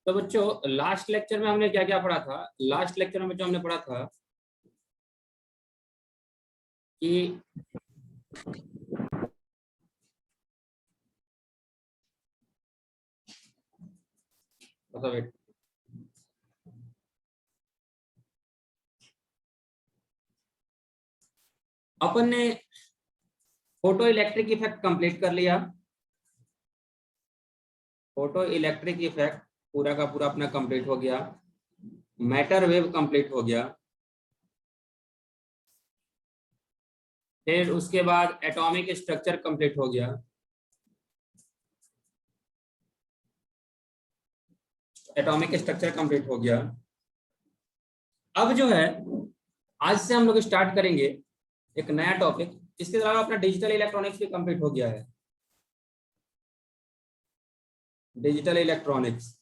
तो बच्चों last lecture में हमने क्या क्या पढ़ा था। लास्ट लेक्चर में बच्चों हमने पढ़ा था कि वेट, अपन ने फोटो इलेक्ट्रिक इफेक्ट कंप्लीट कर लिया। फोटो इलेक्ट्रिक इफेक्ट पूरा का पूरा अपना कंप्लीट हो गया। मैटर वेव कंप्लीट हो गया। फिर उसके बाद एटॉमिक स्ट्रक्चर कंप्लीट हो गया। एटॉमिक स्ट्रक्चर कंप्लीट हो गया। अब जो है आज से हम लोग स्टार्ट करेंगे एक नया टॉपिक। इसके अलावा अपना डिजिटल इलेक्ट्रॉनिक्स भी कंप्लीट हो गया है। डिजिटल इलेक्ट्रॉनिक्स,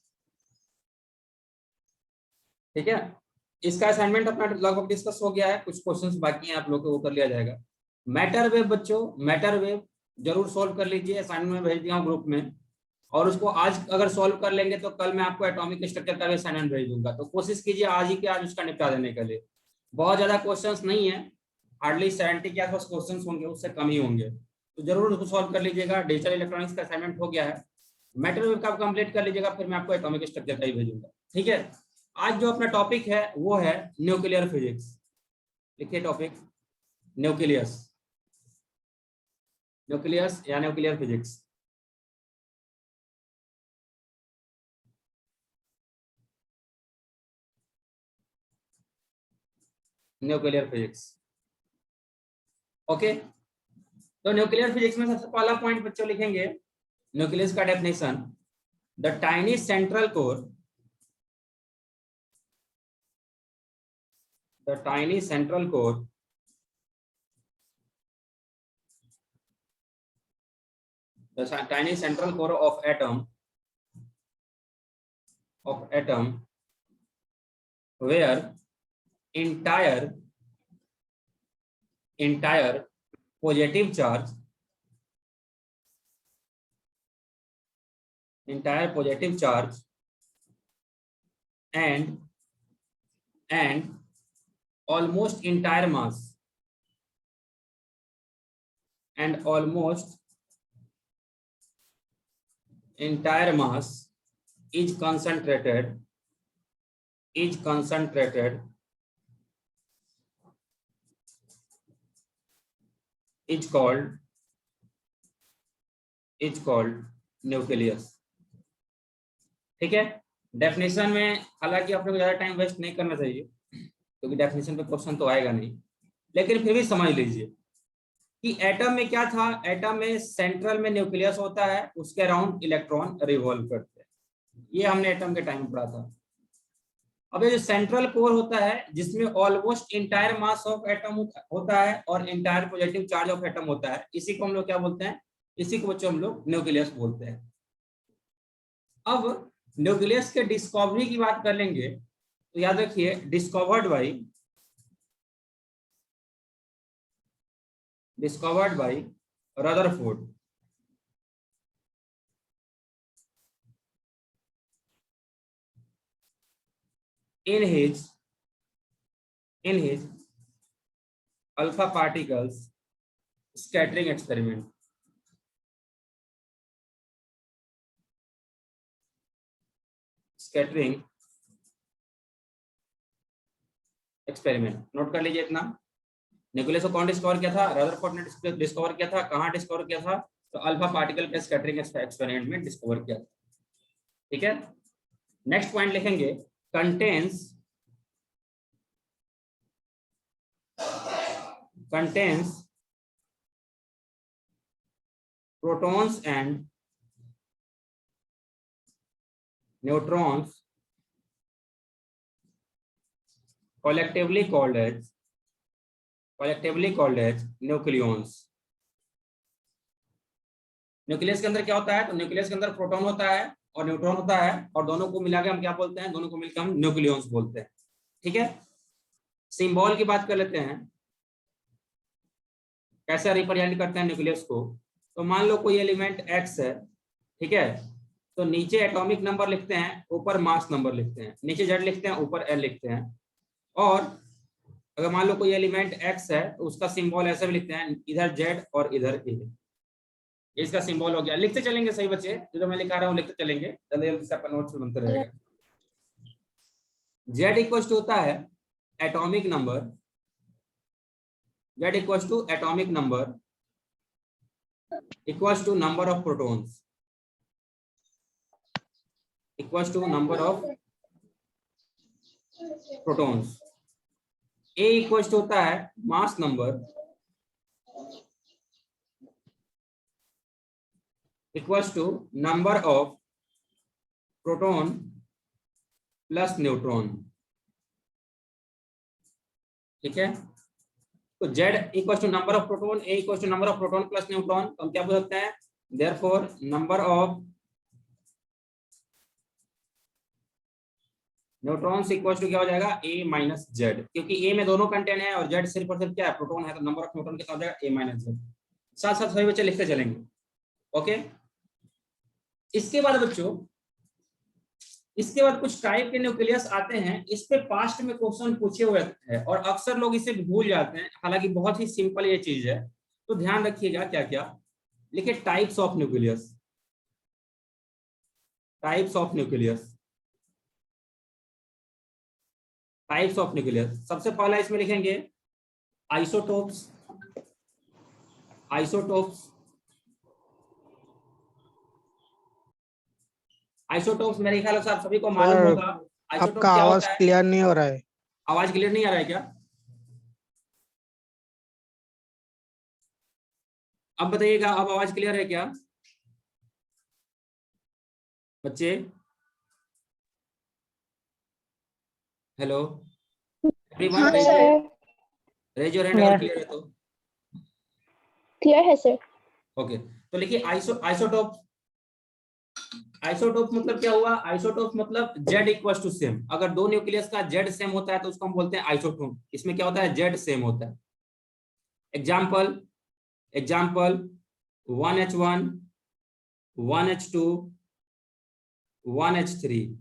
ठीक है। इसका असाइनमेंट अपना लगभग डिस्कस हो गया है, कुछ क्वेश्चंस बाकी हैं, आप लोग को वो कर लिया जाएगा। मैटर वेव बच्चों, मैटर वेव जरूर सोल्व कर लीजिए, असाइनमेंट में भेज दिया हूं ग्रुप में। और उसको आज अगर सोल्व कर लेंगे तो कल मैं आपको एटॉमिक स्ट्रक्चर का भी असाइनमेंट भेज दूंगा। तो कोशिश कीजिए आज ही के आज उसका निपटा देने के लिए। बहुत ज्यादा क्वेश्चंस नहीं है, हार्डली 70 के आसपास क्वेश्चंस होंगे, उससे कम ही होंगे। तो जरूर उसको सॉल्व कर लीजिएगा। डिजिटल इलेक्ट्रॉनिक्स का असाइनमेंट हो गया है, मैटर वेव का कंप्लीट कर लीजिएगा, फिर मैं आपको एटॉमिक स्ट्रक्चर का ही भेजूंगा, ठीक है। आज जो अपना टॉपिक है वो है न्यूक्लियर फिजिक्स। लिखिए टॉपिक न्यूक्लियस, न्यूक्लियस या nuclear physics. Nuclear physics, okay. तो न्यूक्लियर फिजिक्स में सबसे पहला पॉइंट बच्चों लिखेंगे न्यूक्लियस का definition. The tiny central core, the tiny central core the tiny central core of atom where entire positive charge, entire positive charge and almost entire mass and almost entire mass is concentrated is called nucleus, ठीक है। Definition में हालांकि आप लोग को ज्यादा time waste नहीं करना चाहिए क्योंकि डेफिनेशन पे क्वेश्चन तो आएगा नहीं, लेकिन फिर भी समझ लीजिए कि एटम में क्या था। एटम में सेंट्रल में न्यूक्लियस होता है, उसके अराउंड इलेक्ट्रॉन रिवॉल्व करते हैं। ये हमने एटम के टाइम पढ़ा था। अब ये जो सेंट्रल कोर होता है जिसमें almost entire mass of atom होता है और entire positive charge of atom होता है, इसी को हम लोग क्या बोलते हैं, इसी को बच्चों हम लोग न्यूक्लियस बोलते हैं। अब न्यूक्लियस के डिस्कवरी की बात कर लेंगे तो याद रखिए discovered by Rutherford. in his alpha particles scattering experiment. Note कर लीजिए इतना। न्यूक्लियस को कौन डिस्कवर किया था? रदरफोर्ड ने डिस्कवर किया था। कहाँ डिस्कवर किया था? तो अल्फा पार्टिकल के स्कैटरिंग एक्सपेरिमेंट में डिस्कवर किया था, ठीक है। नेक्स्ट पॉइंट लिखेंगे contains protons and neutrons collectively called as nucleons. Nucleus के अंदर क्या होता है? तो न्यूक्लियस के अंदर प्रोटॉन होता है और न्यूट्रॉन होता है, और दोनों को मिलाकर हम क्या बोलते हैं? दोनों को मिलकर हम न्यूक्लियॉन्स बोलते हैं, ठीक है। सिंबल की बात कर लेते हैं, कैसे रिप्रेजेंट करते हैं न्यूक्लियस को। तो मान लो कोई एलिमेंट एक्स है, ठीक है, तो नीचे एटॉमिक नंबर लिखते हैं, ऊपर मास नंबर लिखते हैं, नीचे जेड लिखते हैं, ऊपर एल लिखते हैं। और अगर मान लो कोई एलिमेंट एक्स है तो उसका सिंबल ऐसे भी लिखते हैं, इधर जेड और इधर ए, इसका सिंबल हो गया। लिखते चलेंगे सही बच्चे, जो मैं लिखा रहा हूँ लिखते चलेंगे, जल्दी जल्दी से आपका नोट्स बनते रहेगा। जेड इक्वल टू होता है atomic number, Z equal to atomic number equal to number of protons, equal to number of protons. A equal to होता है mass number equal to number of proton plus neutron. ठीक है, तो Z equal to number of proton, A equal to number of proton plus neutron. तो हम क्या बोल सकते हैं, therefore number of neutrons equal to क्या हो जाएगा, A माइनस Z, क्योंकि A में दोनों कंटेंट है और Z सिर्फ और सिर्फ क्या है, प्रोटॉन है, तो नंबर ऑफ न्यूट्रॉन कितना हो जाएगा, A माइनस Z। साथ साथ सभी बच्चे लिखते चलेंगे। ओके, इसके बाद बच्चों, इसके बाद कुछ टाइप के न्यूक्लियस आते हैं, इस पे पास्ट में क्वेश्चन पूछे हुए हैं और अक्सर लोग इसे भूल जाते हैं, हालांकि बहुत ही सिंपल ये चीज है, तो ध्यान रखिएगा। क्या क्या लिखे, types of nucleus, types of nucleus, types of nucleus. सबसे पहला इसमें लिखेंगे आइसोटोप्स, आइसोटोप्स, आइसोटोप्स मेरे ख्याल से आप सभी को मालूम सर, होगा आइसोटोप आपका क्या आवाज होता है। क्लियर नहीं हो रहा है। आवाज क्लियर नहीं आ रहा है क्या? अब बताइएगा, अब आवाज क्लियर है क्या बच्चे? हेलो एवरीवन, हाँ सर, रेज योर हैंड अगर क्लियर है तो। क्लियर है सर। ओके, तो लिखिए आइसोटोप। आइसोटोप मतलब क्या हुआ, आइसोटोप मतलब जेड इक्वल टू सेम। अगर दो न्यूक्लियस का जेड सेम होता है तो उसको हम बोलते हैं आइसोटोप। इसमें क्या होता है, जेड सेम होता है। Example, example 1H1, 1H2, 1H3,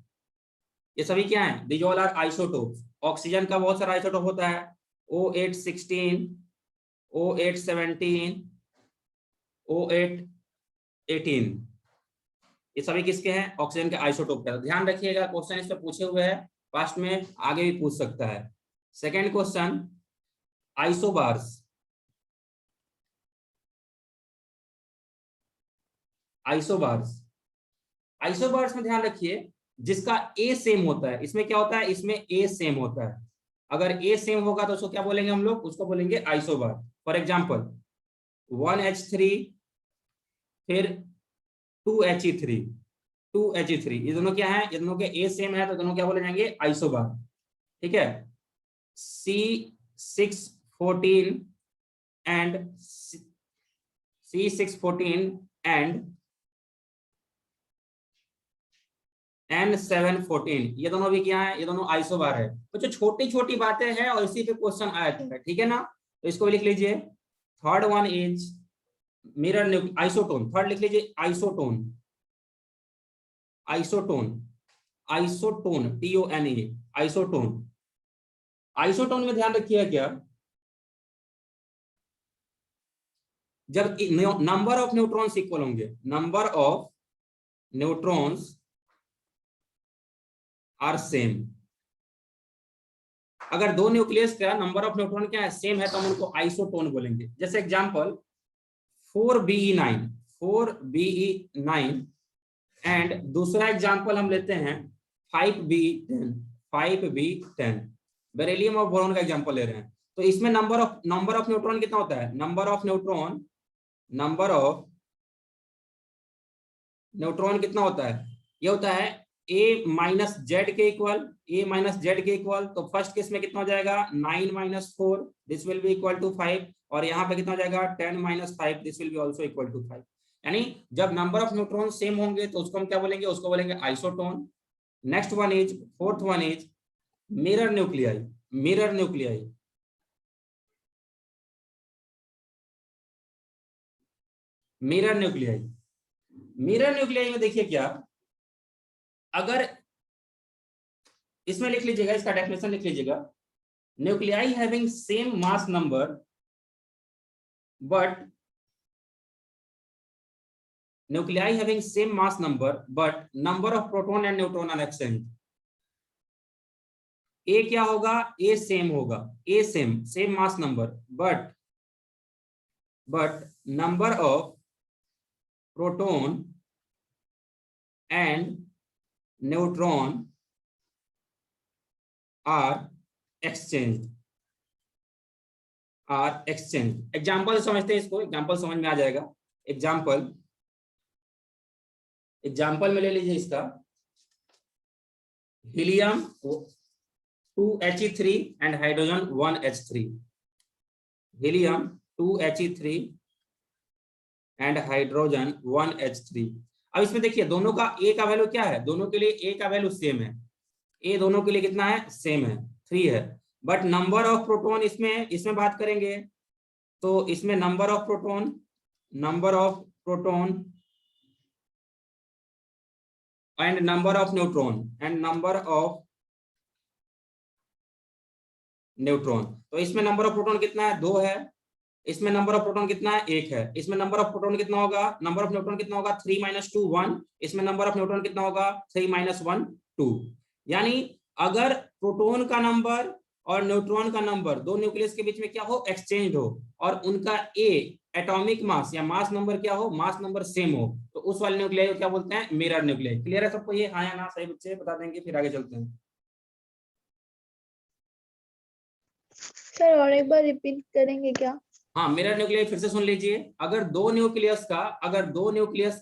ये सभी क्या है, these all are isotopes. Oxygen का बहुत सारा आइसोटोप होता है, O816, O817, O818, ये सभी किसके हैं, ऑक्सीजन के आइसोटोप के। ध्यान रखिएगा, क्वेश्चन इस पे पूछे हुए हैं पास्ट में, आगे भी पूछ सकता है। Second question, isobars, isobars, isobars में ध्यान रखिए जिसका ए सेम होता है। इसमें क्या होता है, इसमें ए सेम होता है। अगर ए सेम होगा तो उसको क्या बोलेंगे हम लोग, उसको बोलेंगे आइसोबार। फॉर एग्जाम्पल 1H3 फिर 2He3, 2He3, ये दोनों क्या है, ये दोनों के ए सेम है, तो दोनों क्या बोले जाएंगे, आइसोबार। ठीक है, C614 and C614 and N714, ये दोनों भी क्या है, ये दोनों आइसोबार है। तो जो छोटी छोटी बातें हैं और इसी पे क्वेश्चन आया था, ठीक है ना। तो इसको भी लिख लीजिए। Third one is mirror isotone, third लिख लीजिए isotone, isotone, isotone, TONE, isotone. Isotone में ध्यान रखिएगा क्या, जब नंबर ऑफ न्यूट्रॉन्स इक्वल होंगे, number of neutrons are same. अगर दो न्यूक्लियस का नंबर ऑफ न्यूट्रॉन क्या है, सेम है, तो हम उनको आइसोटोन बोलेंगे। जैसे एग्जांपल 4Be9, 4Be9 एंड दूसरा एग्जांपल हम लेते हैं 5B10, 5B10, बेरिलियम और बोरॉन का एग्जांपल ले रहे हैं। तो इसमें नंबर ऑफ न्यूट्रॉन कितना होता है, नंबर ऑफ न्यूट्रॉन कितना होता है, ये होता है A माइनस जेड के इक्वल, A माइनस जेड के इक्वल। तो फर्स्ट केस में कितना हो जाएगा, 9 minus 4, this will be equal to 5, और यहाँ पे कितना हो जाएगा, 10 minus 5, this will be also equal to 5। यानी जब नंबर ऑफ न्यूट्रॉन सेम होंगे तो उसको हम क्या बोलेंगे, उसको बोलेंगे isotone. Next one is, fourth one is mirror nuclei, mirror nuclei, mirror nuclei. Mirror nuclei में देखिए क्या, अगर इसमें लिख लीजिएगा, इसका डेफिनेशन लिख लीजिएगा, nuclei having same mass number but nuclei having same mass number but number of proton and neutron are exchanged. A क्या होगा, A सेम होगा, A same mass number, but number of proton and neutron are exchanged. Example समझते हैं इसको, example समझ में आ जाएगा। Example में ले लीजिए इसका, helium 2He3 and hydrogen 1H3, helium 2He3 and hydrogen 1H3। अब इसमें देखिए दोनों का ए का वैल्यू क्या है, दोनों के लिए ए का वैल्यू सेम है, ए दोनों के लिए कितना है, सेम है, 3 है। बट नंबर ऑफ प्रोटॉन इसमें बात करेंगे तो इसमें number of proton and number of neutron तो इसमें नंबर ऑफ प्रोटॉन कितना है, 2 है, इसमें नंबर ऑफ प्रोटॉन कितना है, 1 है। इसमें नंबर ऑफ प्रोटॉन कितना होगा, नंबर ऑफ न्यूट्रॉन कितना होगा, 3 - 2 1। इसमें नंबर ऑफ न्यूट्रॉन कितना होगा, 3 - 1 2। यानी अगर प्रोटॉन का नंबर और न्यूट्रॉन का नंबर दो न्यूक्लियस के बीच में क्या हो, एक्सचेंज हो, और उनका ए एटॉमिक मास या मास नंबर क्या हो, मास नंबर सेम हो, तो उस वाले न्यूक्लियाई को क्या बोलते हैं, मिरर न्यूक्लियाई। क्लियर है सबको ये, हाँ या ना, सही बच्चे बता देंगे, फिर आगे चलते हैं। सर और एक बार रिपीट करेंगे क्या? हाँ, मिरर न्यूक्लियाई फिर से सुन लीजिए। अगर दो न्यूक्लियस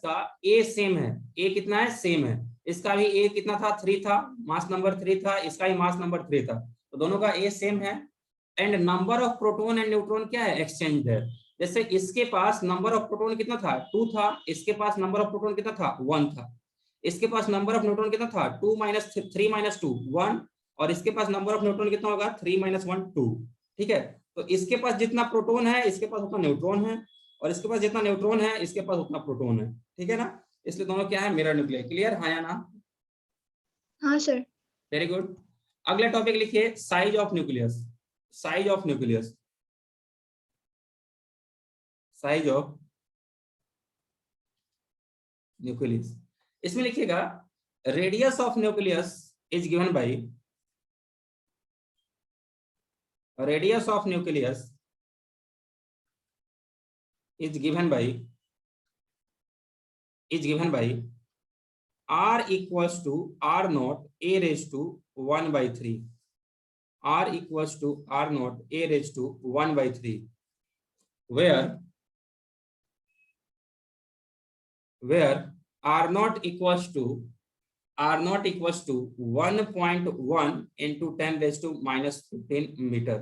का ए सेम है, ए कितना है, सेम है, इसका भी ए कितना था, 3 था, मास नंबर 3 था, इसका भी मास नंबर 3 था, तो दोनों का ए सेम है, and number of proton and neutron क्या है, एक्सचेंज है। जैसे इसके पास नंबर ऑफ प्रोटॉन कितना था, 2 था, इसके पास नंबर ऑफ प्रोटॉन कितना था, 1 था, इसके पास नंबर ऑफ न्यूट्रॉन कितना था, 2 - 3 - 2 1, और इसके पास नंबर ऑफ न्यूट्रॉन कितना होगा, 3 - 1 2। ठीक है, तो इसके पास जितना प्रोटॉन है इसके पास उतना न्यूट्रॉन है, और इसके पास जितना न्यूट्रॉन है इसके पास उतना प्रोटॉन है। ठीक है ना, इसलिए दोनों क्या है, मिरर न्यूक्लियाई। क्लियर, हाँ या ना? हाँ सर। Very good. अगला टॉपिक लिखिए, size of nucleus. Size of nucleus इसमें लिखिएगा, radius of nucleus is given by, radius of nucleus is given by r equals to r naught a raised to 1/3, r equals to r naught a raised to 1/3, where r naught equals to 1.1 into 10⁻⁻15 metre.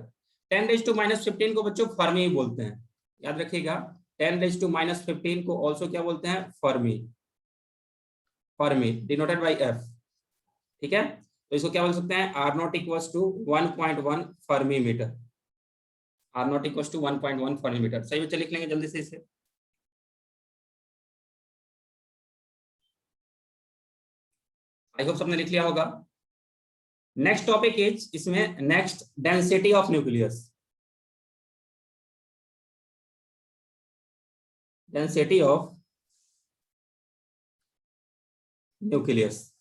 10⁻⁻15 को बच्चों Fermi बोलते हैं, याद रखिएगा, 10⁻⁻15 को also क्या बोलते हैं, फर्मी डिनोटेड बाय F। ठीक है, तो इसको क्या बोल सकते हैं, R not equals to 1.1 fermi metre, R not equals to 1.1 fermi metre. सही बच्चे लिख लेंगे जल्दी से इसे। आई होप सबने लिख लिया होगा। नेक्स्ट टॉपिक इज, इसमें next density of nucleus. Density of nucleus,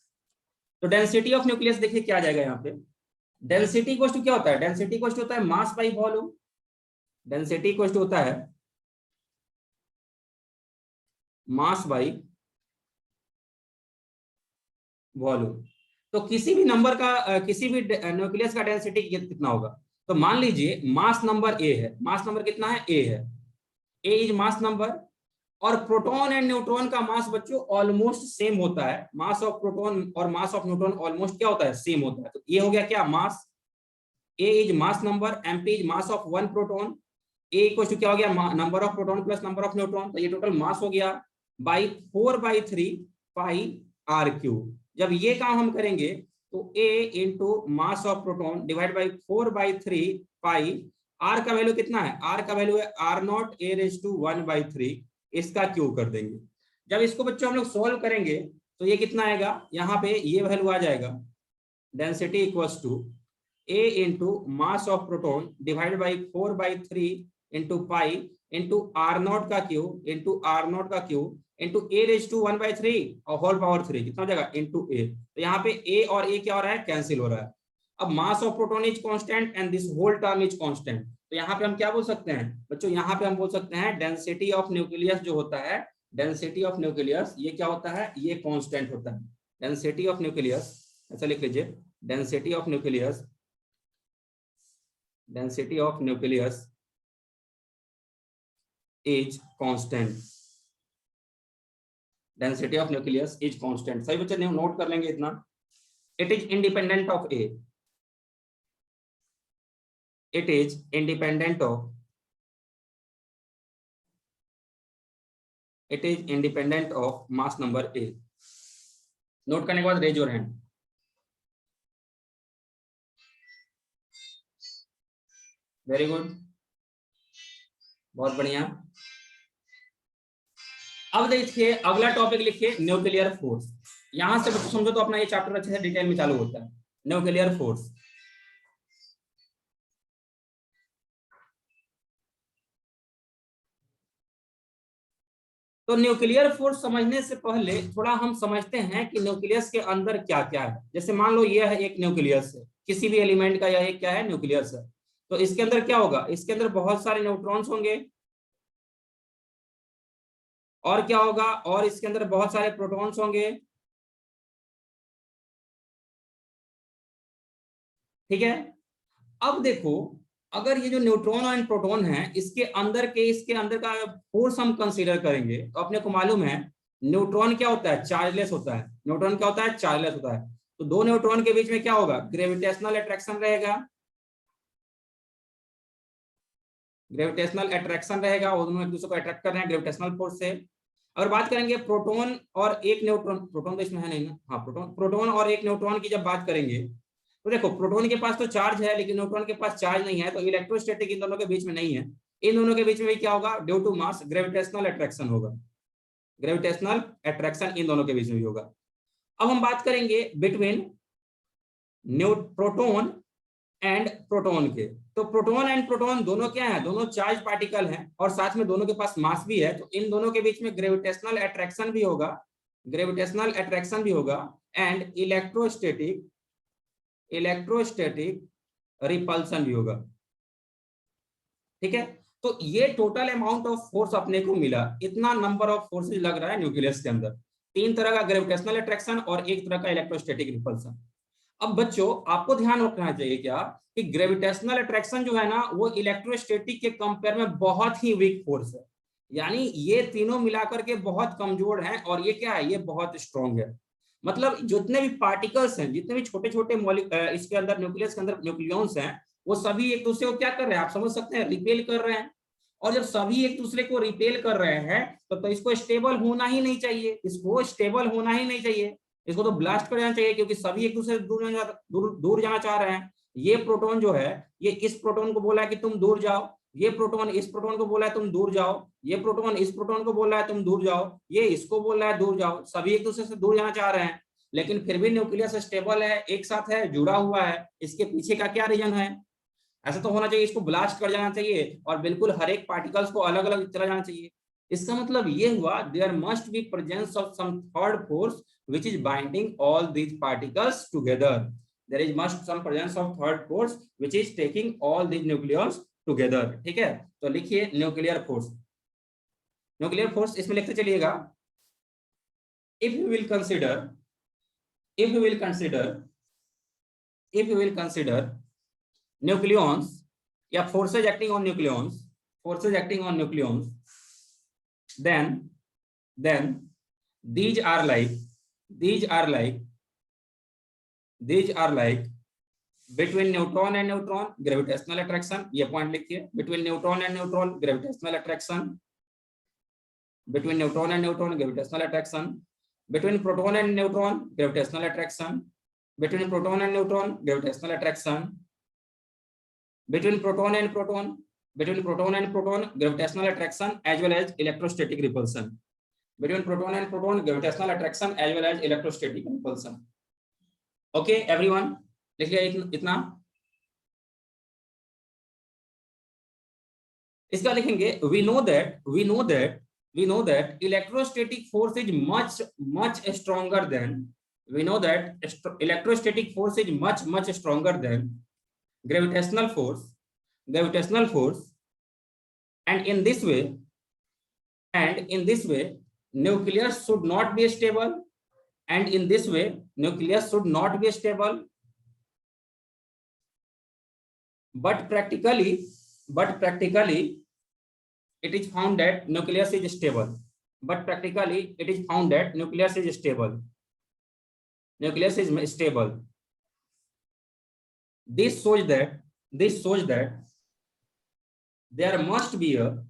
तो डेंसिटी ऑफ न्यूक्लियस देखिए क्या आ जाएगा यहाँ पे। डेंसिटी इक्वल्स टू क्या होता है, डेंसिटी इक्वल्स टू होता है mass by volume. Density equals to होता है मास बाई वॉल्यूम। तो किसी भी नंबर का, किसी भी न्यूक्लियस का डेंसिटी कितना होगा, तो मान लीजिए मास नंबर ए है, मास नंबर कितना है, ए है, ए इज मास नंबर, और प्रोटॉन एंड न्यूट्रॉन का मास बच्चों ऑलमोस्ट सेम होता है। मास ऑफ प्रोटॉन और मास ऑफ न्यूट्रॉन ऑलमोस्ट क्या होता है, सेम होता है। तो ये हो गया क्या, mass, A is mass number, MP is mass of 1 proton, A equal to क्या हो गया, number of proton plus number of neutron, तो ये टोटल मास हो गया बाई 4/3 पाई आर क्यूब। जब ये काम हम करेंगे तो A into mass of proton divide by 4/3 pi, R का वैल्यू कितना है, R का वैल्यू है R not a raise to 1/3, इसका क्यू कर देंगे। जब इसको बच्चों हम लोग सोल्व करेंगे तो ये कितना आएगा, यहाँ पे ये वैल्यू आ जाएगा, density equals to A into mass of proton divide by 4/3 into pi into R0 का क्यू इंटू R0 का cube into A raise to 1/3 और होल पावर 3 कितना हो जाएगा इंटू A। तो यहाँ पे A और A क्या हो रहा है, कैंसिल हो रहा है। अब mass of proton is constant and this whole term is constant, तो यहाँ पे हम क्या बोल सकते हैं बच्चों, यहाँ पे हम बोल सकते हैं डेंसिटी ऑफ न्यूक्लियस जो होता है, डेंसिटी ऑफ न्यूक्लियस ये क्या होता है, ये कांस्टेंट होता है। डेंसिटी ऑफ न्यूक्लियस ऐसा लिख लीजिए, density of nucleus, density of nucleus is constant, density of nucleus is constant। सभी बच्चे नोट कर लेंगे इतना, it is independent of A, it is independent of, it is independent of mass number A। Note करने के बाद raise your hand. Very good, बहुत बढ़िया। अब देखिए अगला टॉपिक लिखिए न्यूक्लियर फोर्स। यहां से बच्चों समझो तो अपना ये चैप्टर अच्छे से डिटेल में चालू होता है, न्यूक्लियर फोर्स। तो न्यूक्लियर फोर्स समझने से पहले थोड़ा हम समझते हैं कि न्यूक्लियस के अंदर क्या क्या है। जैसे मान लो यह है एक न्यूक्लियस है, किसी भी एलिमेंट का यह एक क्या है, न्यूक्लियस है। तो इसके अंदर क्या होगा, इसके अंदर बहुत सारे न्यूट्रॉन्स होंगे, और क्या होगा, और इसके अंदर बहुत सारे प्रोटॉन्स होंगे, ठीक है। अब देखो अगर ये जो न्यूट्रॉन और प्रोटॉन है इसके अंदर का फोर्स हम कंसीडर करेंगे, तो अपने को मालूम है न्यूट्रॉन क्या होता है, चार्जलेस होता है। न्यूट्रॉन क्या होता है, चार्जलेस होता है। तो दो न्यूट्रॉन के बीच में क्या होगा, ग्रेविटेशनल अट्रैक्शन रहेगा, ग्रेविटेशनल अट्रैक्शन रहेगा, वो दोनों एक दूसरे को अट्रैक्ट कर रहे हैं ग्रेविटेशनल फोर्स से। और बात करेंगे प्रोटॉन और एक न्यूट्रॉन, प्रोटॉन तो इसमें है नहीं ना, हाँ प्रोटॉन और एक न्यूट्रॉन की जब बात करेंगे तो देखो प्रोटॉन के पास तो चार्ज है लेकिन न्यूट्रॉन के पास चार्ज नहीं है, तो इलेक्ट्रोस्टैटिक इन दोनों के बीच में नहीं है। इन दोनों के बीच में भी क्या होगा, due to mass gravitational attraction होगा, ग्रेविटेशनल अट्रैक्शन इन दोनों के बीच में भी होगा। अब हम बात करेंगे बिटवीन प्रोटॉन एंड प्रोटॉन के। तो प्रोटॉन एंड प्रोटॉन दोनों क्या है, दोनों चार्ज पार्टिकल हैं और साथ में दोनों के पास मास भी है। तो इन दोनों के बीच में ग्रेविटेशनल अट्रैक्शन भी होगा, ग्रेविटेशनल अट्रैक्शन भी होगा एंड इलेक्ट्रोस्टैटिक रिपल्सन भी होगा, ठीक है। तो ये टोटल अमाउंट ऑफ फोर्स अपने को मिला, इतना नंबर ऑफ फोर्सेज लग रहा है न्यूक्लियस के अंदर। 3 तरह का ग्रेविटेशनल अट्रैक्शन और 1 तरह का इलेक्ट्रोस्टैटिक रिपल्सन। अब बच्चों आपको ध्यान रखना चाहिए क्या कि ग्रेविटेशनल अट्रैक्शन जो है ना वो इलेक्ट्रोस्टैटिक के कंपेयर में बहुत ही वीक फोर्स है, यानी ये तीनों मिलाकर के बहुत कमजोर हैं और ये क्या है, ये बहुत स्ट्रॉन्ग है। मतलब जितने भी पार्टिकल्स हैं, जितने भी छोटे छोटे इसके अंदर न्यूक्लियस के अंदर न्यूक्लियॉन्स हैं, वो सभी एक दूसरे को क्या कर रहे हैं, आप समझ सकते हैं, रिपेल कर रहे हैं। और जब सभी एक दूसरे को रिपेल कर रहे हैं तो इसको स्टेबल होना ही नहीं चाहिए, इसको स्टेबल होना ही नहीं चाहिए, इसको तो ब्लास्ट कर देना चाहिए, क्योंकि सभी एक दूसरे से दूर जाना चाह रहे हैं। ये प्रोटॉन जो है ये इस प्रोटॉन को बोला है कि तुम दूर जाओ, ये प्रोटॉन इस प्रोटॉन को बोला है तुम दूर जाओ, ये प्रोटॉन इस प्रोटॉन को बोला है तुम दूर जाओ, ये इसको बोल रहा है दूर जाओ, सभी एक दूसरे से दूर जाना चाह रहे हैं। लेकिन फिर भी न्यूक्लियस स्टेबल है, एक साथ है, जुड़ा हुआ है। इसके पीछे का क्या रीजन है, ऐसा तो होना चाहिए इसको ब्लास्ट कर जाना चाहिए और बिल्कुल हर एक पार्टिकल्स को अलग अलग चला जाना चाहिए। इसका मतलब ये हुआ there must be presence of some third force which is binding all these particles together. There is must some presence of third force which is taking all these nucleons together, ठीक है। तो लिखिए न्यूक्लियर फोर्स, न्यूक्लियर फोर्स इसमें लिखते चलिएगा, if you will consider nucleons या forces acting on nucleons, then these are like between neutron and neutron gravitational attraction, ये point लिखिए, between neutron and neutron gravitational attraction, between neutron and neutron gravitational attraction, between proton and neutron gravitational attraction, between proton and neutron gravitational attraction, between proton and proton gravitational attraction as well as electrostatic repulsion. between proton and proton, gravitational attraction as well as electrostatic repulsion. Okay everyone, लिख लिया इतना। इसका लिखेंगे we know that electrostatic force is much stronger than, we know that electrostatic force is much stronger than gravitational force, and in this way nucleus should not be stable, and in this way nucleus should not be stable, but practically it is found that nucleus is stable. Nucleus is stable. This shows that there must be a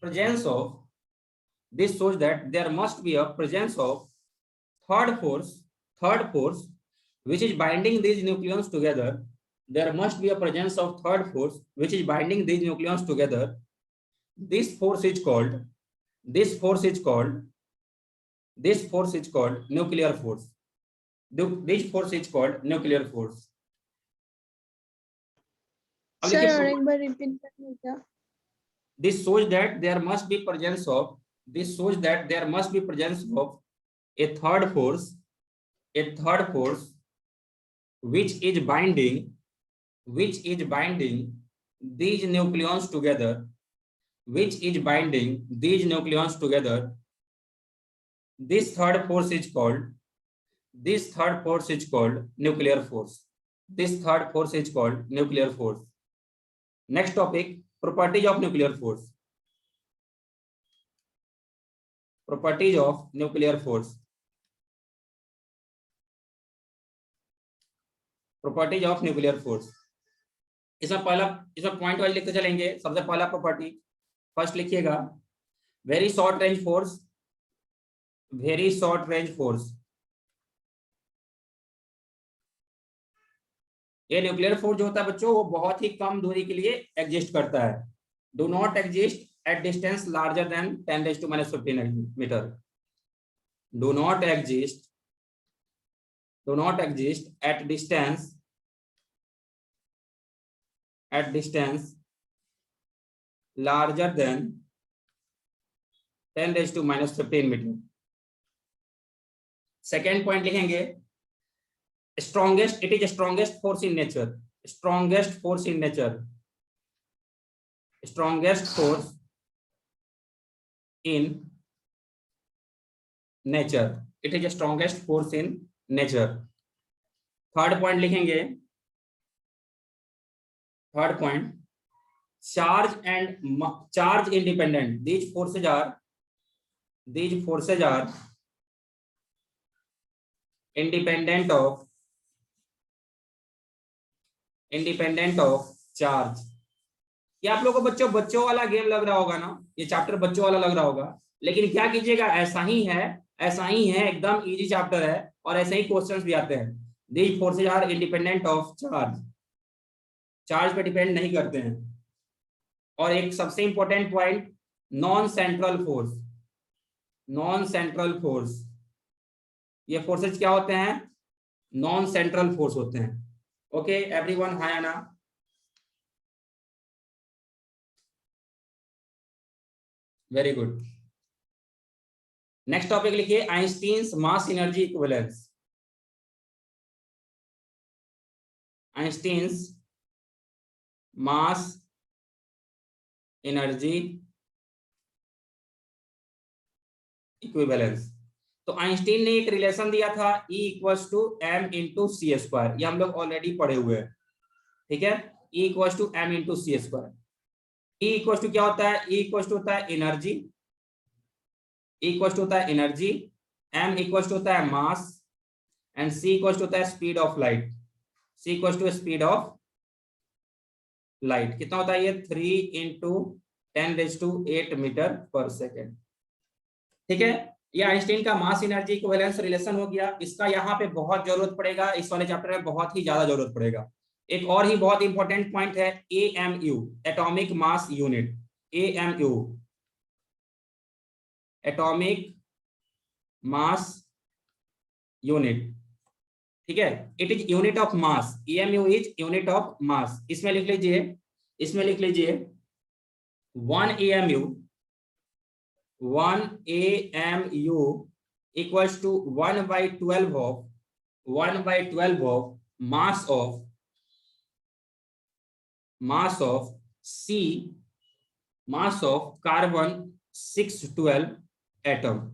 presence of third force which is binding these nucleons together. There must be a presence of third force which is binding these nucleons together. This force is called nuclear force. This force is called nuclear force. Sir और एक बार repeat करना क्या? This shows that there must be presence of a third force which is binding these nucleons together. This third force is called nuclear force. Next topic, properties of nuclear force. इसमें point wise लिखते चलेंगे। सबसे पहला property first लिखिएगा, very short range force. ये nuclear force जो होता है बच्चों, वो बहुत ही कम दूरी के लिए एग्जिस्ट करता है। Do not exist at distance larger than 10⁻⁵ metre. Do not exist at distance larger than 10⁻⁵ metre. Second point लिखेंगे, it is strongest force in nature। It is the strongest force in nature। Third point लिखेंगे, charge independent। These forces are independent of charge। ये आप लोगों को बच्चों वाला game लग रहा होगा ना, ये चैप्टर बच्चों वाला लग रहा होगा, लेकिन क्या कीजिएगा, ऐसा ही है, एकदम इजी चैप्टर है और ऐसे ही क्वेश्चंस भी आते हैं। These forces are independent of charge पे डिपेंड नहीं करते हैं। और एक सबसे important point, non central force. ये फोर्सेज क्या होते हैं? नॉन सेंट्रल फोर्स होते हैं। ओके एवरीवन, हाय आना। Very good. नेक्स्ट टॉपिक लिखिए, Einstein's mass energy equivalence. Einstein's mass energy equivalence. तो आइंस्टीन ने एक रिलेशन दिया था, E = m/c²। ये हम लोग ऑलरेडी पढ़े हुए हैं, ठीक है। E = m/c²। E = क्या होता है? E होता है एनर्जी, m होता है मास, एंड c होता है speed of light. Speed of light कितना होता है? ये 3 × 10⁸ मीटर/सेकेंड, ठीक है। ये आइंस्टीन का मास एनर्जी इक्विवेलेंस रिलेशन हो गया। इसका यहाँ पे बहुत जरूरत पड़ेगा, इस वाले चैप्टर में बहुत ही ज्यादा जरूरत पड़ेगा। एक और ही बहुत इंपॉर्टेंट पॉइंट है AMU, atomic mass unit. AMU atomic mass unit, ठीक है, it is unit of mass, EMU is unit of mass. इसमें लिख लीजिए, इसमें लिख लीजिए 1 AMU equals to 1/12 of mass of C, mass of carbon 612 atom.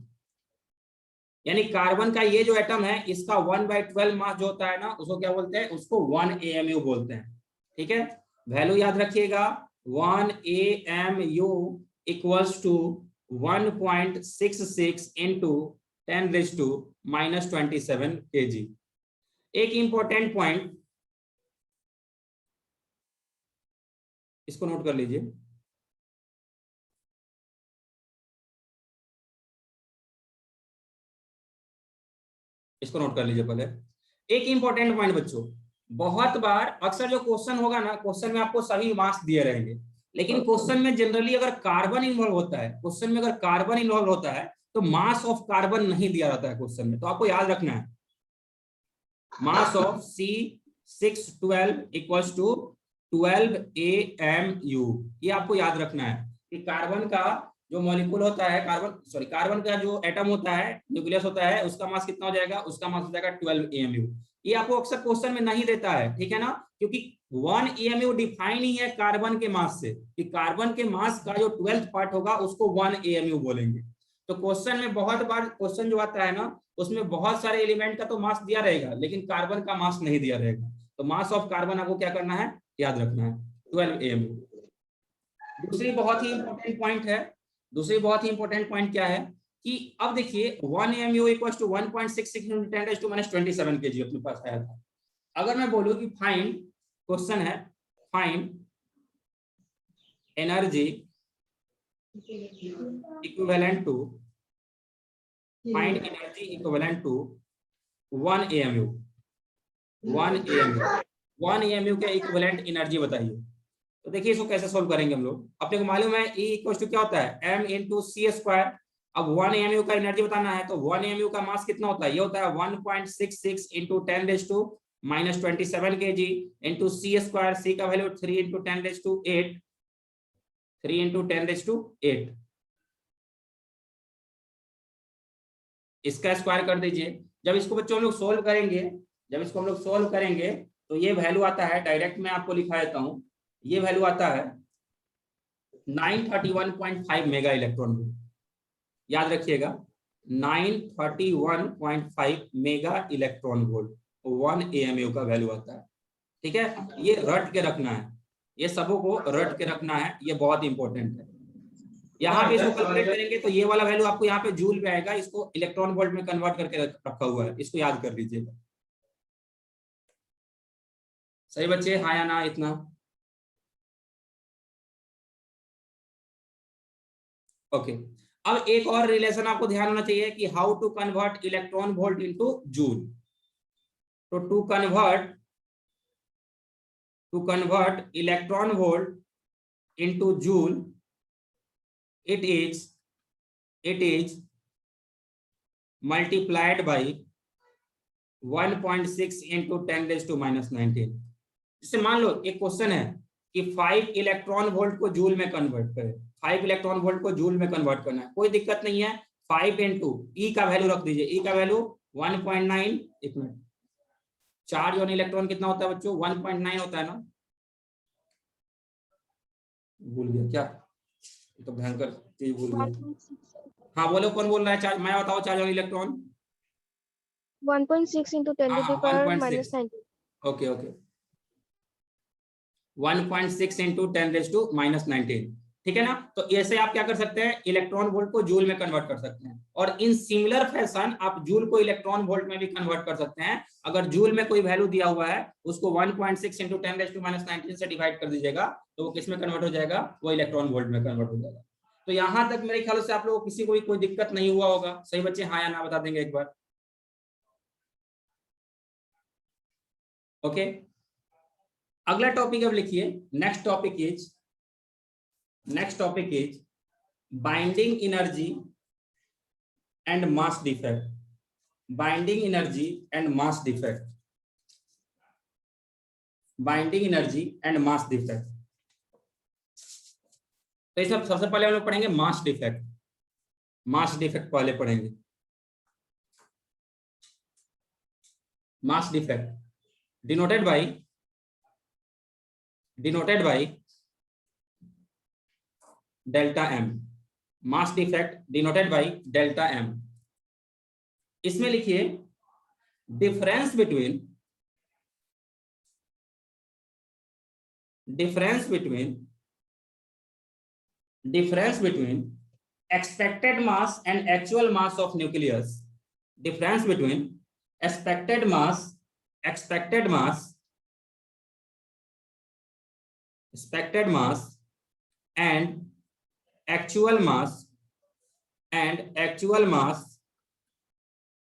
यानी कार्बन का ये जो एटम है इसका 1/12 मास जो होता है ना, उसको क्या बोलते हैं, उसको 1 AMU बोलते हैं। ठीक है, वैल्यू याद रखिएगा, 1 AMU equals to 1.66 into 10⁻⁻27 kg। एक इंपॉर्टेंट पॉइंट इसको नोट कर लीजिए, इसको नोट कर लीजिए पहले। एक इंपॉर्टेंट पॉइंट बच्चों, बहुत बार अक्सर जो क्वेश्चन होगा ना, क्वेश्चन में आपको सभी मार्क्स दिए रहेंगे, लेकिन क्वेश्चन में जनरली अगर कार्बन इन्वॉल्व होता है, क्वेश्चन में अगर कार्बन इन्वॉल्व होता है तो मास ऑफ कार्बन नहीं दिया जाता है क्वेश्चन में। तो आपको याद रखना है mass of C612 equals to 12 AMU। ये आपको याद रखना है कि कार्बन का जो मॉलिक्यूल होता है, कार्बन का जो एटम होता है, न्यूक्लियस होता है, उसका मास कितना हो जाएगा, उसका मास हो जाएगा 12 AMU। ये आपको अक्सर क्वेश्चन में नहीं देता है, ठीक है ना, क्योंकि 1 AMU डिफाइन ही है कार्बन के मास से, कि कार्बन के मास का जो 12th पार्ट होगा उसको 1 AMU बोलेंगे। तो क्वेश्चन में बहुत बार क्वेश्चन जो आता है ना, उसमें बहुत सारे एलिमेंट का तो मास दिया रहेगा, लेकिन कार्बन का मास नहीं दिया रहेगा। तो मास ऑफ कार्बन आपको क्या करना है, याद रखना है 12 AMU। दूसरी बहुत ही इंपॉर्टेंट पॉइंट है, दूसरी बहुत ही इंपॉर्टेंट पॉइंट क्या है कि अब देखिए 1 AMU इक्वल्स टू 1.66 × 10⁻27 kg अपने पास आया था। अगर मैं बोलूं कि फाइंड, क्वेश्चन है find energy equivalent to, find energy equivalent to 1 AMU, 1 AMU के इक्विवेलेंट एनर्जी बताइए। तो देखिए इसको कैसे सोल्व करेंगे हम लोग। अपने को मालूम है E इक्वल टू क्या होता है, M × C²। अब 1 AMU का एनर्जी बताना है, तो 1 AMU का मास कितना होता है, ये होता है 1.66 × 10⁻⁻27 kg इंटू C²। C का वैल्यू 3 × 10⁸ 3 × 10⁸। इसका स्क्वायर कर दीजिए। जब इसको बच्चों हम लोग सोल्व करेंगे, जब इसको हम लोग सोल्व करेंगे तो ये वैल्यू आता है, डायरेक्ट मैं आपको लिखा देता हूं, ये वैल्यू आता है 931.5 मेगा इलेक्ट्रॉन वोल्ट। याद रखिएगा 931.5 मेगा इलेक्ट्रॉन वोल्ट 1 AMU का वैल्यू आता है। ठीक है, ये रट के रखना है, ये सबों को रट के रखना है, ये बहुत इंपॉर्टेंट है। यहाँ पे इसको कैलकुलेट करेंगे तो ये वाला वैल्यू आपको यहाँ पे जूल पे आएगा, इसको इलेक्ट्रॉन वोल्ट में कन्वर्ट करके रखा हुआ है, इसको याद कर लीजिएगा। सही बच्चे, हाँ या ना, इतना ओके। अब एक और रिलेशन आपको ध्यान होना चाहिए कि how to convert electron volt into joule. तो to convert electron volt into joule, it is multiplied by 1.6 into 10⁻⁻19। जैसे मान लो एक क्वेश्चन है कि 5 इलेक्ट्रॉन वोल्ट को जूल में कन्वर्ट करें, 5 इलेक्ट्रॉन वोल्ट को जूल में कन्वर्ट करना है, कोई दिक्कत नहीं है। 5 इंटू ई का वैल्यू रख दीजिए, ई का वैल्यू 1.9। एक मिनट, चार्ज ऑन इलेक्ट्रॉन कितना होता है बच्चों, 1.9 होता है ना, भूल गया क्या, तो भयंकर चीज भूल गया। हाँ बोलो, कौन बोल रहा है चार्ज, मैं बताओ charge on electron 1.6 into 10⁻⁻19। Okay 1.6 into 10⁻⁻19, ठीक है ना। तो ऐसे आप क्या कर सकते हैं, इलेक्ट्रॉन वोल्ट को जूल में कन्वर्ट कर सकते हैं, और इन सिमिलर फैशन आप जूल को इलेक्ट्रॉन वोल्ट में भी कन्वर्ट कर सकते हैं। अगर जूल में कोई वैल्यू दिया हुआ है उसको 1.6 into 10⁻⁻19 से डिवाइड कर दीजिएगा, तो वो किस में कन्वर्ट हो जाएगा, वो इलेक्ट्रॉन वोल्ट में कन्वर्ट हो जाएगा। तो यहां तक मेरे ख्याल से आप लोगों को किसी को भी कोई दिक्कत नहीं हुआ होगा। सही बच्चे, हाँ या ना बता देंगे एक बार। ओके, अगला टॉपिक अब लिखिए, next topic is binding energy and mass defect, binding energy and mass defect, binding energy and mass defect. तो ये सब सबसे पहले हम लोग पढ़ेंगे मास डिफेक्ट, मास डिफेक्ट पहले पढ़ेंगे। Mass defect denoted by delta M, mass defect denoted by delta M. इसमें लिखिए difference between expected mass and actual mass of nucleus, difference between expected mass and actual mass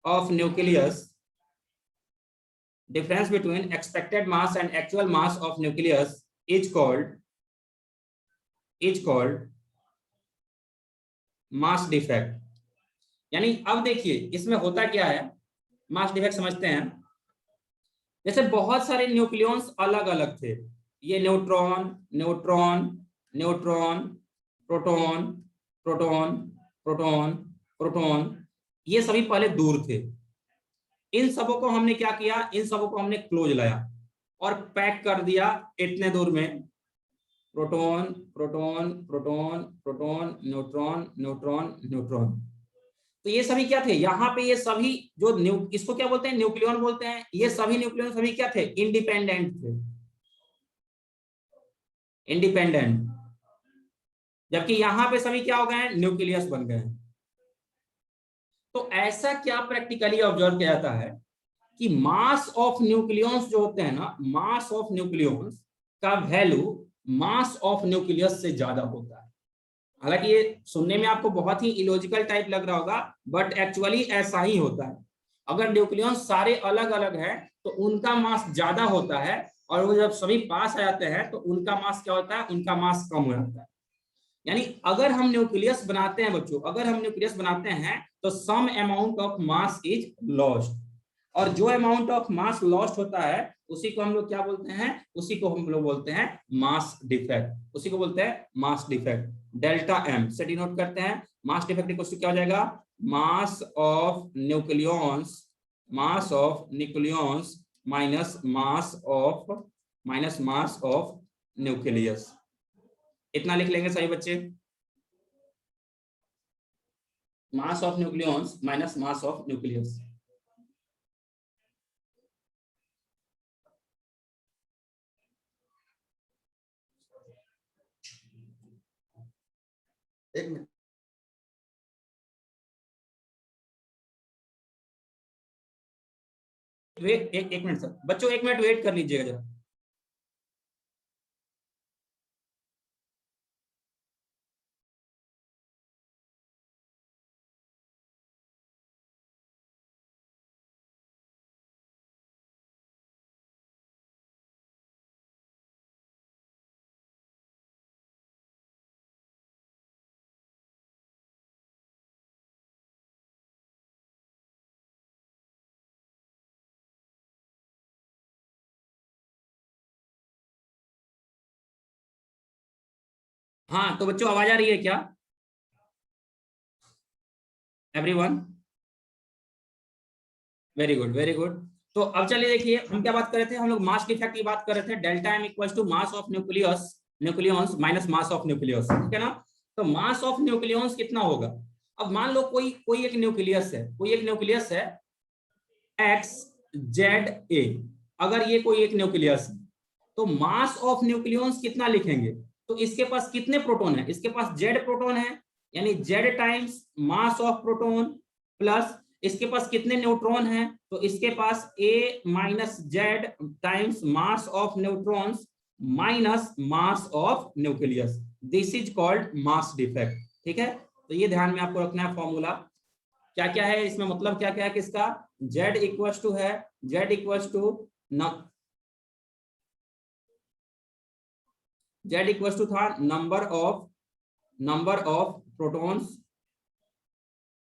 of nucleus, difference between expected mass and actual mass of nucleus is called mass defect. यानी अब देखिए इसमें होता क्या है, mass defect समझते हैं। जैसे बहुत सारे न्यूक्लियॉन्स अलग अलग थे, ये neutron neutron neutron proton proton proton proton, ये सभी पहले दूर थे। इन सबों को हमने क्या किया, इन सबों को हमने क्लोज लाया और पैक कर दिया इतने दूर में, proton proton proton proton neutron neutron neutron. तो ये सभी क्या थे, यहाँ पे ये सभी जो इसको क्या बोलते हैं, न्यूक्लियॉन बोलते हैं। ये सभी न्यूक्लियॉन सभी क्या थे, इंडिपेंडेंट थे, इंडिपेंडेंट। जबकि यहाँ पे सभी क्या हो गए हैं, न्यूक्लियस बन गए हैं। तो ऐसा क्या प्रैक्टिकली ऑब्जर्व किया जाता है कि मास ऑफ न्यूक्लियॉन्स जो होते हैं ना, मास ऑफ न्यूक्लियॉन्स का वैल्यू मास ऑफ न्यूक्लियस से ज्यादा होता है। हालांकि ये सुनने में आपको बहुत ही इलॉजिकल टाइप लग रहा होगा, बट एक्चुअली ऐसा ही होता है। अगर न्यूक्लियॉन्स सारे अलग अलग हैं तो उनका मास ज्यादा होता है, और वो जब सभी पास आ जाते हैं तो उनका मास क्या होता है, उनका मास कम हो जाता है। यानी अगर हम न्यूक्लियस बनाते हैं बच्चों, अगर हम न्यूक्लियस बनाते हैं तो some amount of mass is lost, और जो अमाउंट ऑफ मास लॉस्ट होता है उसी को हम लोग क्या बोलते हैं, उसी को हम लोग बोलते हैं मास डिफेक्ट, उसी को बोलते हैं मास डिफेक्ट। डेल्टा एम से डिनोट करते हैं। मास डिफेक्ट इक्वल टू क्या हो जाएगा, मास of nucleons minus mass of nucleus. इतना लिख लेंगे सभी बच्चे, मास of nucleons minus mass of nucleus. एक मिनट, एक मिनट सर, बच्चों एक मिनट वेट कर लीजिएगा जरा। हाँ तो बच्चों आवाज आ रही है क्या, everyone? Very good very good. तो अब चलिए देखिए हम क्या बात कर रहे थे, हम लोग मास डिफेक्ट की बात कर रहे थे। Delta M equals to mass of nucleons minus mass of nucleus, ठीक है ना। तो मास ऑफ न्यूक्लियॉन्स कितना होगा। अब मान लो कोई एक न्यूक्लियस है एक्स जेड ए, अगर ये कोई एक न्यूक्लियस है तो मास ऑफ न्यूक्लियॉन्स कितना लिखेंगे, तो इसके पास कितने प्रोटॉन है, इसके पास जेड प्रोटॉन है, यानी Z times mass of proton, plus इसके पास कितने न्यूट्रॉन हैं, तो इसके पास A minus Z times mass of neutrons minus mass of nucleus. This is called mass defect, ठीक है। तो ये ध्यान में आपको रखना है फॉर्मूला क्या क्या है इसमें, मतलब क्या क्या है किसका, z इक्वल्स टू है, z equals to z equals to था number of protons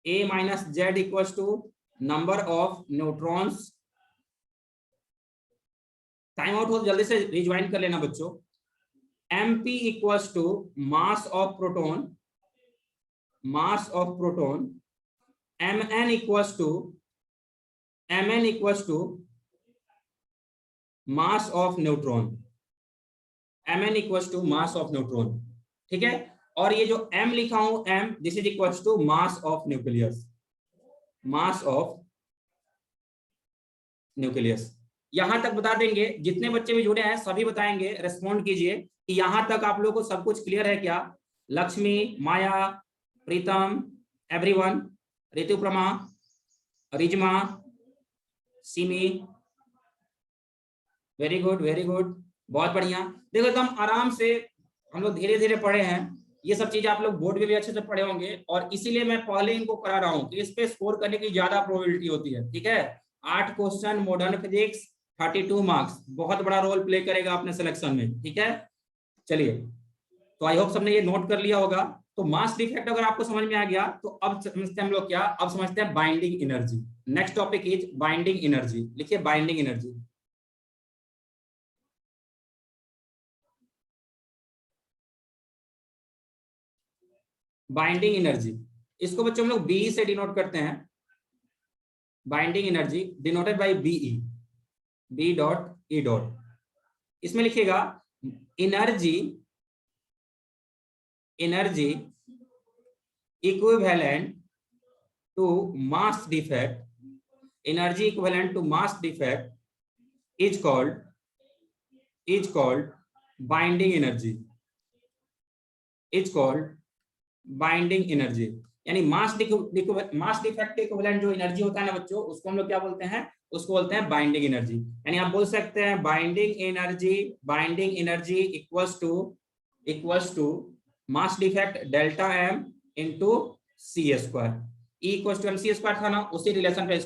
A minus Z equals to number of neutrons. Time out हो तो जल्दी से रिज्वाइन कर लेना बच्चों। MP equals to mass of proton, mass of proton. Mn equals to mass of neutron, Mn equals to mass of neutron, ठीक है। और ये जो M लिखा हूं M, this is equals to mass of nucleus, mass of nucleus. यहां तक बता देंगे, जितने बच्चे भी जुड़े हैं सभी बताएंगे, रेस्पॉन्ड कीजिए कि यहां तक आप लोगों को सब कुछ क्लियर है क्या? Lakshmi, Maya, Pritam, everyone, Rituprama, Rizma, Simi, very good very good, बहुत बढ़िया। देखो एकदम आराम से हम लोग धीरे धीरे पढ़े हैं, ये सब चीजें आप लोग बोर्ड में भी अच्छे से पढ़े होंगे, और इसीलिए मैं पहले इनको करा रहा हूँ कि इस पे स्कोर करने की ज्यादा प्रोबेबिलिटी होती है, ठीक है। 8 क्वेश्चन मॉडर्न फिजिक्स, 32 मार्क्स, बहुत बड़ा रोल प्ले करेगा अपने सिलेक्शन में, ठीक है। चलिए, तो आई होप सबने ये नोट कर लिया होगा। तो मास डिफेक्ट अगर आपको समझ में आ गया तो अब समझते हैं हम लोग क्या, अब समझते हैं binding energy. Next topic is binding energy. लिखिए बाइंडिंग एनर्जी। बाइंडिंग एनर्जी, इसको बच्चों हम लोग बीई से डिनोट करते हैं। Binding energy denoted by BE, B dot E dot. इसमें लिखिएगा energy, energy equivalent to mass defect, energy equivalent to mass defect is called binding energy, is called binding energy. यानी मास डिफेक्ट के equivalent जो energy होता है ना बच्चों, उसको हम लोग क्या बोलते हैं? उसको बोलते हैं बाइंडिंग एनर्जी। यानी आप बोल सकते हैं binding energy equals to mass defect delta M into C square. E equals to M C square था ना, उसी रिलेशन पे